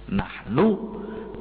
Nahnu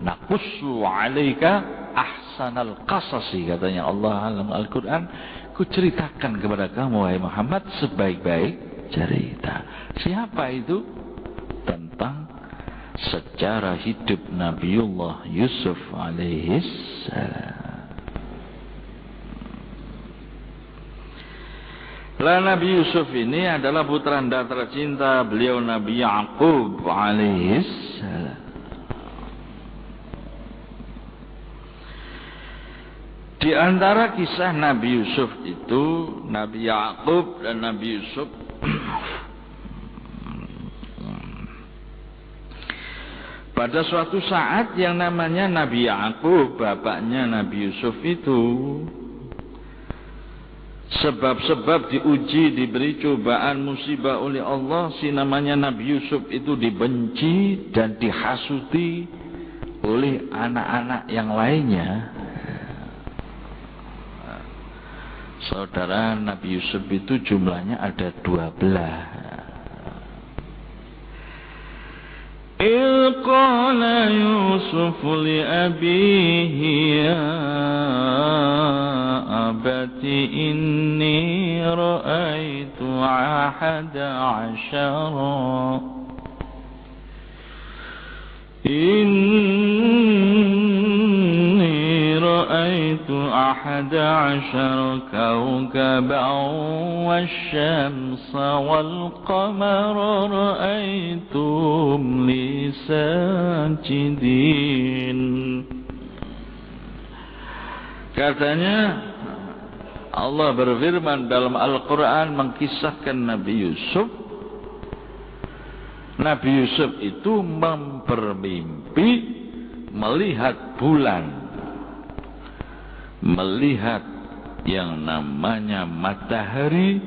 naqussu 'alaika ahsanal qasasi, katanya Allah dalam Al-Qur'an, ku ceritakan kepada kamu wahai Muhammad sebaik-baik cerita. Siapa itu? Tentang sejarah hidup Nabiullah Yusuf alaihis salam. Lah Nabi Yusuf ini adalah putranda tercinta beliau Nabi Yaqub alaihis salam. Di antara kisah Nabi Yusuf itu, Nabi Yaqub dan Nabi Yusuf pada suatu saat yang namanya Nabi Yaqub, bapaknya Nabi Yusuf itu, sebab-sebab diuji, diberi cobaan, musibah oleh Allah, si namanya Nabi Yusuf itu dibenci dan dihasuti oleh anak-anak yang lainnya. Saudara Nabi Yusuf itu jumlahnya ada 12. Qala Yusuf li abihi ya abati inni ra'aitu ahada ashara رأيت 11 كوكبا والشمس والقمر رأيتهم لي ساجدين. Katanya Allah berfirman dalam Al-Quran mengkisahkan Nabi Yusuf. Nabi Yusuf itu bermimpi melihat bulan, melihat yang namanya matahari,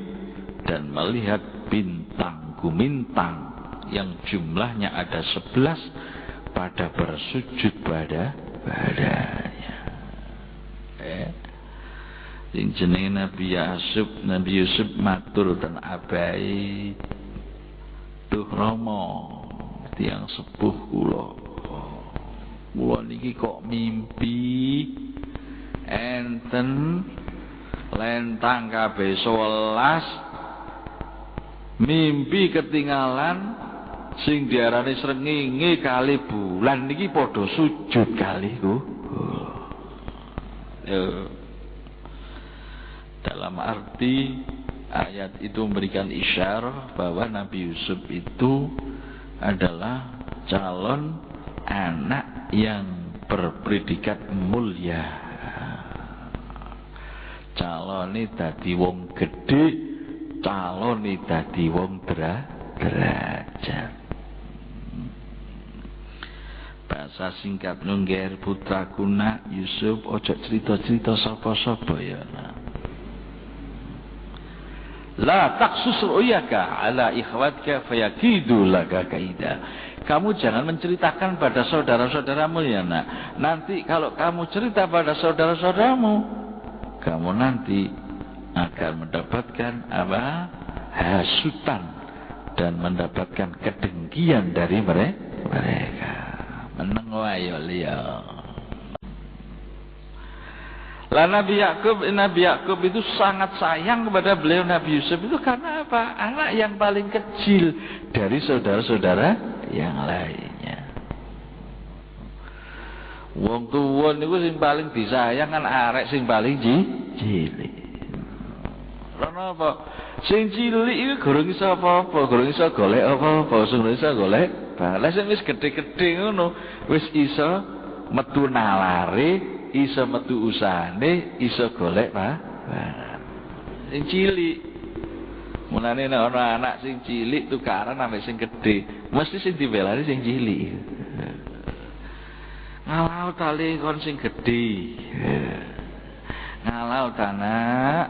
dan melihat bintang gumintang yang jumlahnya ada 11 pada bersujud padanya. Sing jenenge Nabi Yusuf matur dan abai, duh Rama tiyang sepuh kula niki kok mimpi enten lentang kabeh 11, mimpi ketinggalan sing diarani srengenge kali bulan niki padha sujud kali ku. Dalam arti ayat itu memberikan isyarat bahwa Nabi Yusuf itu adalah calon anak yang berpredikat mulia. Calone dadi wong gedhe, calone dadi wong derajat. Bahasa singkat nungger putraku nak Yusuf, ojo cerita-cerita sapa-sapa ya nak. La taqsus ru'yaka ala ikhwatka fayakidu laka kaida. Kamu jangan menceritakan pada saudara-saudaramu ya nak. Nanti kalau kamu cerita pada saudara-saudaramu, kamu nanti akan mendapatkan apa? Hasutan dan mendapatkan kedengkian dari mereka. Meneng wae liya. Lah Nabi Yakub itu sangat sayang kepada beliau Nabi Yusuf itu karena apa? Anak yang paling kecil dari saudara-saudara yang lainnya. Wong tuwa niku sing paling disayang kan arek sing paling cilik. Karena apa? Sing cilik iku gorong iso apa-apa, gorong iso golek apa-apa, sing iso golek. Lah sing wis gedhe-gedhe ngono, wis iso metu nalare, iso metu usahane, iso golek sing cilik. Mulane nek ana anak sing cilik tukaran ambek sing gedhe, mesti sing dibelani sing cilik. Ngalau tali kon sing gedhe. Ngalau tanak,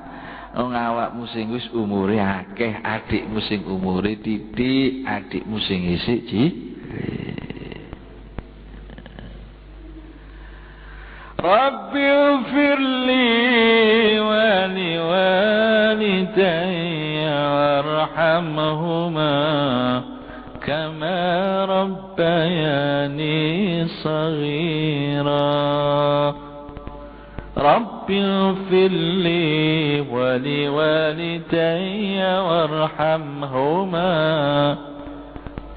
wong awakmu sing wis umure akeh, adikmu sing umure titik, adikmu sing isik Rabbi ighfirli wa li walidayya warhamhuma kama ربياني صغيرا رب اغفر لي ولوالدي وارحمهما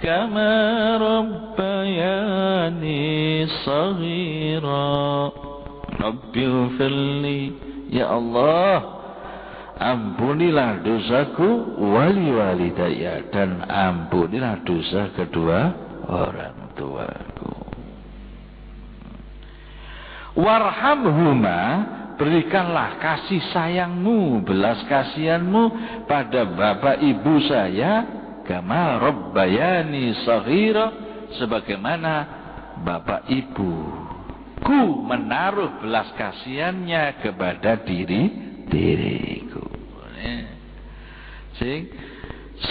كما ربياني صغيرا رب اغفر لي ya Allah, ampunilah dosaku wali walidaya, dan ampunilah dosa kedua orang tuaku. Warhamhuma, berikanlah kasih sayangmu, belas kasihanmu pada bapak ibu saya, kama rabbayani shaghira, sebagaimana bapak ibuku menaruh belas kasihannya kepada diriku. Sing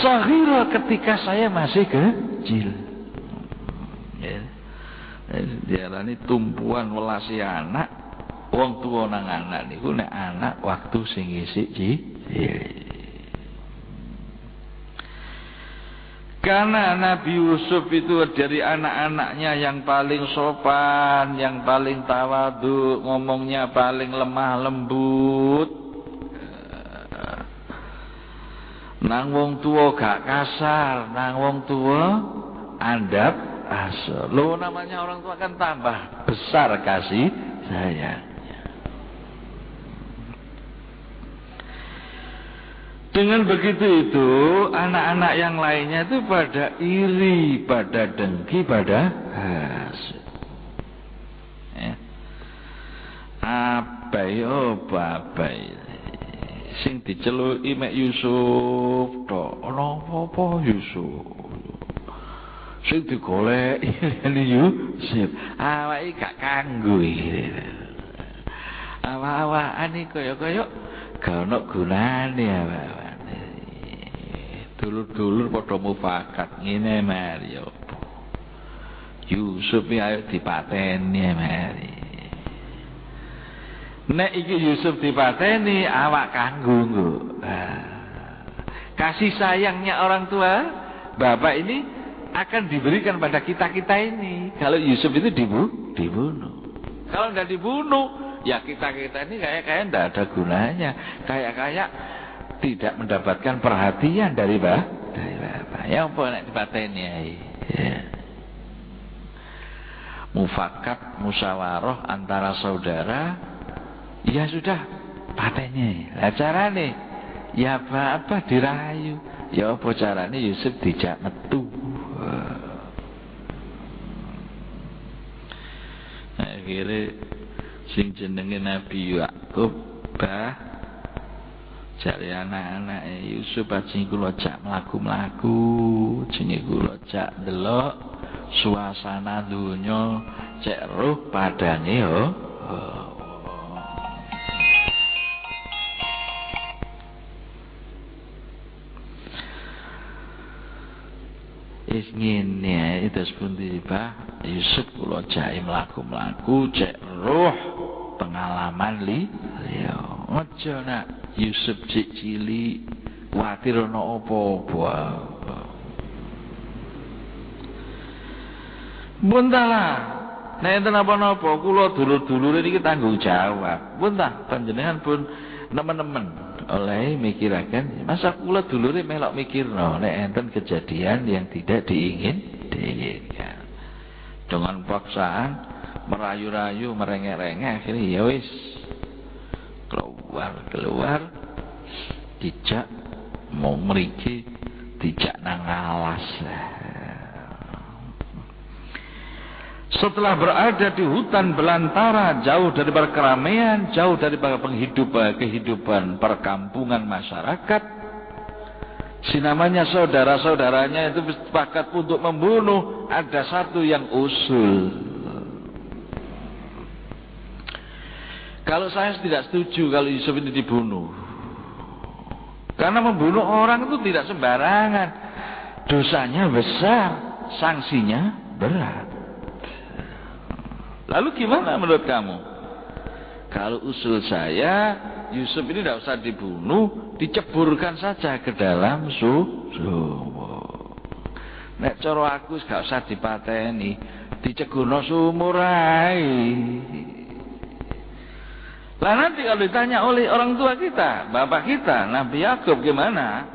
shaghira, ketika saya masih kecil. Diarani tumpuan welasi anak, wong tuwa nang anak niku nek anak waktu sing isih cilik. Karena Nabi Yusuf itu dari anak-anaknya yang paling sopan, yang paling tawadhu, ngomongnya paling lemah lembut. Nang wong tuwa gak kasar, nang wong tuwa andap asal. Lo namanya orang tua kan tambah besar kasih sayangnya. Dengan begitu itu anak-anak yang lainnya itu pada iri, pada dengki, pada hasad. Abai oh babai sing diceluki mek Yusuf tok. Ana apa Yusuf? Sing digoleki Yusuf, awake gak kanggo iki. Awak-awakan iki kaya-kaya gak ono gunane awak-awake. Dulur-dulur padha mufakat ngene mari apa. Yusuf iki ayo dipateni mari. Nek iki Yusuf dipateni awak kanggo nggo. Kasih sayangnya orang tua bapak ini akan diberikan pada kita-kita ini. Kalau Yusuf itu dibunuh. Kalau tidak dibunuh, ya kita-kita ini kayak tidak ada gunanya. Kayak tidak mendapatkan perhatian dari bapak. Ya apa nek dipateni ae. Ya. Mufakat, musyawarah antara saudara, ya sudah pateni. Lah carane ya apa dirayu. Ya apa carane Yusuf dijak metu. Akhirnya sing jenenge Nabi Yakub cari anak-anak Yusuf ajeng kula jak mlaku-mlaku, jenenge kula jak ndelok suasana donya cek roh padange yo. Is ngene terus pundi Pak Yusuf kula jake mlaku-mlaku cek roh pengalaman liya. Aja nak Yusuf cek cilik kuwatir ana apa-apa. Buntalah nek enten apa-apa kula dulur-dulure iki tanggung jawab. Buntah panjenengan pun nemen-nemen oleh mikirakan masa kula dulure melok mikirno nek enten kejadian yang tidak diinginkan dengan paksaan merayu-rayu merengek-rengek akhirnya ya wis keluar dijak mau mriki dijak nang alas. Setelah berada di hutan belantara, jauh dari keramaian, jauh dari kehidupan perkampungan masyarakat, si namanya saudara-saudaranya itu sepakat untuk membunuh. Ada satu yang usul, kalau saya tidak setuju kalau Yusuf ini dibunuh, karena membunuh orang itu tidak sembarangan, dosanya besar, sanksinya berat. Lalu gimana menurut kamu? Kalau usul saya, Yusuf ini tidak usah dibunuh, diceburkan saja ke dalam sumur. Nek cara aku gak usah dipateni, dicegono sumur ae. Lah nanti kalau ditanya oleh orang tua kita, bapak kita, Nabi Yakub gimana?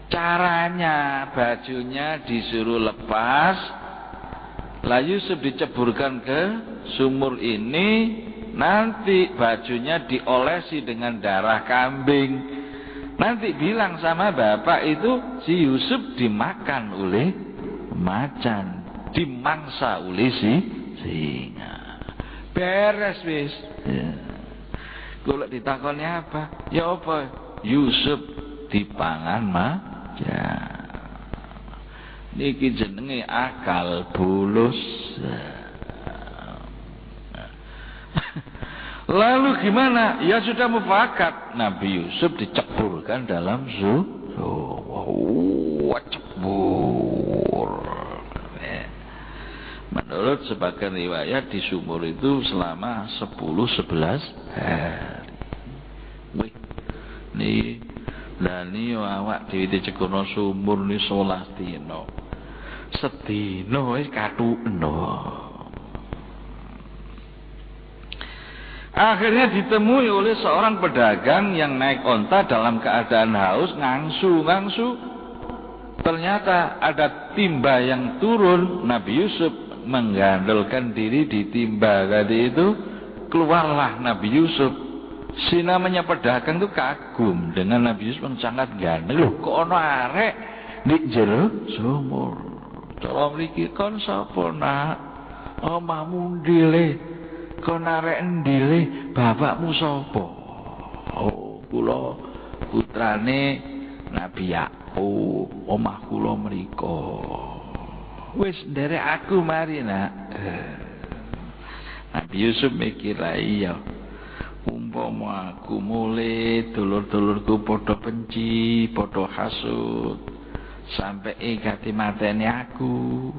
Caranya bajunya disuruh lepas, lalu Yusuf diceburkan ke sumur ini, nanti bajunya diolesi dengan darah kambing. Nanti bilang sama bapak itu si Yusuf dimakan oleh macan, dimangsa oleh si singa. Beres wis. Ya. Kalau ditakoni apa? Ya apa? Yusuf dipangan macan. Niki jenenge akal bulus. Lalu gimana? Ya sudah mufakat. Nabi Yusuf diceburkan dalam cebur. Menurut sebagian riwayat di sumur itu selama 10-11 hari. Wih, nih, lah nih awak dhewe dicekono sumur ni 11 dina. Sedina wis kathukno. Akhirnya ditemui oleh seorang pedagang yang naik onta dalam keadaan haus, ngangsu. Ternyata ada timba yang turun. Nabi Yusuf menggandolkan diri di timba tadi itu. Keluarlah Nabi Yusuf. Si namanya pedagang itu kagum dengan Nabi Yusuf yang sangat gandeng. Loh, kok ono arek di jero sumur. Cara mriki kon sapa nak? Omahmu ndile. Kon arek ndile, bapakmu sapa? Oh, kula putrane Nabi Yakub, omah kula mriko. Wis nderek aku mari nak. Nabi Yusuf mikir iya. Umpama aku mulai dulur-dulurku padha benci, padha hasud, sampai gati mateni aku.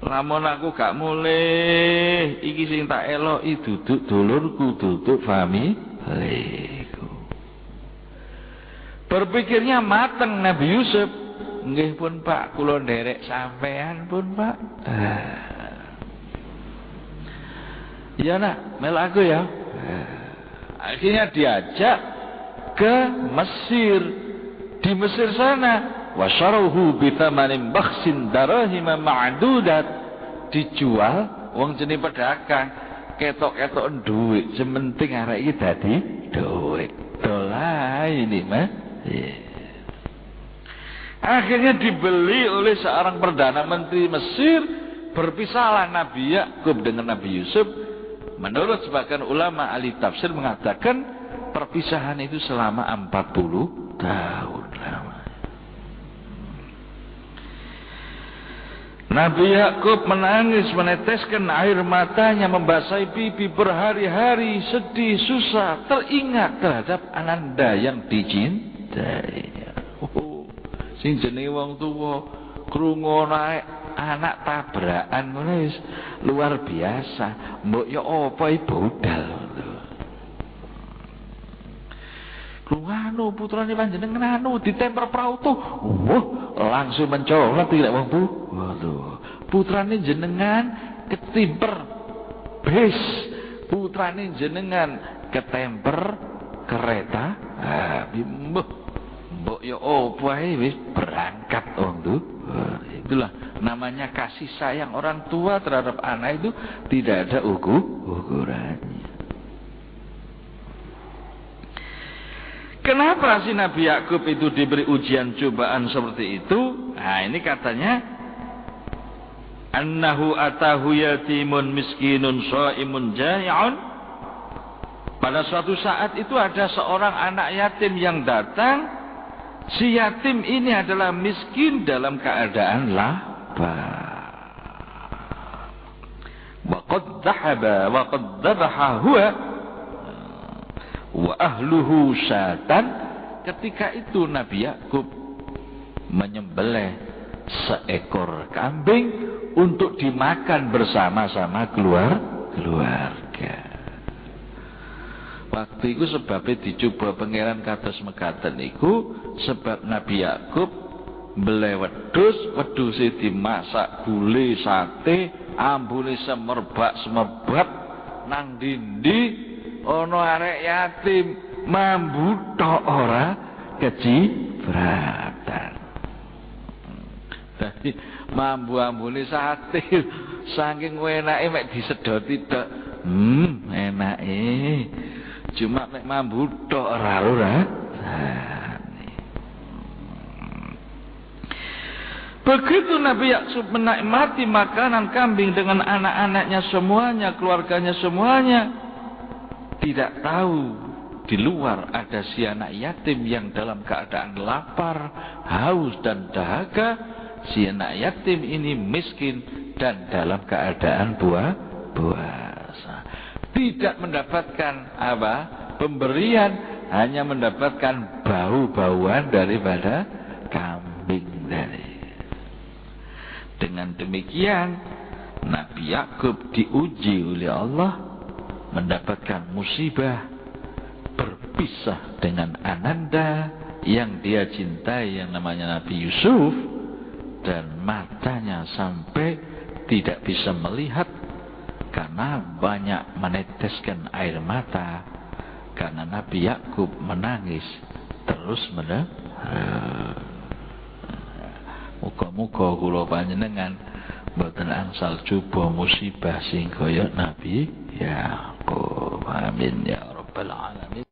Lamun aku gak mulai, iki sing tak eloki duduk dulurku, duduk familiku. Berpikirnya mateng Nabi Yusuf. Nggih pun Pak, kula nderek sampean pun Pak. Ya nak, mel aku ya. Akhirnya diajak ke Mesir. Di Mesir sana, wasyaruhu bitamanin bakhsin darahima ma'dudat, dijual wong jenenge pedagang, ketok-ketok duit, sementing arek iki dadi duit. Dolah ini mah. Akhirnya dibeli oleh seorang perdana menteri Mesir. Berpisahlah Nabi Yakub dengan Nabi Yusuf. Menurut sebagian ulama ahli tafsir mengatakan perpisahan itu selama 40 tahun lamanya. Nabi Yakub menangis, meneteskan air matanya, membasahi pipi berhari-hari, sedih, susah, teringat terhadap ananda yang dicintainya. Sing jenenge wong tuwa krungu anak tabrakan ngono wis luar biasa. Mbok ya apa budal. Krungano putrane panjenengan anu ditemper prauto. Langsung mencolot iki lek wong bu. Waduh. Putrane jenengan ketimper bis. Putrane jenengan ketemper kereta. Mbok ya apa wis berangkat wong tuh. Itulah namanya kasih sayang orang tua terhadap anak itu tidak ada ukurannya. Kenapa si Nabi Yakub itu diberi ujian cobaan seperti itu? Nah, ini katanya annahu atahu yatimun miskinun shaimun jai'un. Pada suatu saat itu ada seorang anak yatim yang datang. Si yatim ini adalah miskin dalam keadaan lapar. Wa qad dhahaba wa qad dhabaha huwa wa ahluhu syatan. Ketika itu Nabi Yakub menyembelih seekor kambing untuk dimakan bersama-sama keluarga. Waktu itu sebabnya dicoba pangeran kados mekaten iku sebab Nabi Yakub mbeleh wedhuse dimasak gule sate, ambune semerbak-semerbat nang dindi ana arek yatim mambu tok ora kecipratan. Dadi mambu-ambune sate saking enake mek disedoti tok. Enake. Cuma mek mambu tok ora Begitu Nabi Yakub menikmati makanan kambing dengan anak-anaknya semuanya, keluarganya semuanya, tidak tahu di luar ada si anak yatim yang dalam keadaan lapar, haus dan dahaga. Si anak yatim ini miskin dan dalam keadaan puasa. Tidak mendapatkan apa? Pemberian, hanya mendapatkan bau-bauan daripada kambing dari. Dengan demikian Nabi Yakub diuji oleh Allah, mendapatkan musibah, berpisah dengan ananda yang dia cintai yang namanya Nabi Yusuf, dan matanya sampai tidak bisa melihat karena banyak meneteskan air mata karena Nabi Yakub menangis terus muga-muga kula panjenengan mboten angsal coba musibah sing kaya Nabi Yakub. Amin ya rabbal alamin.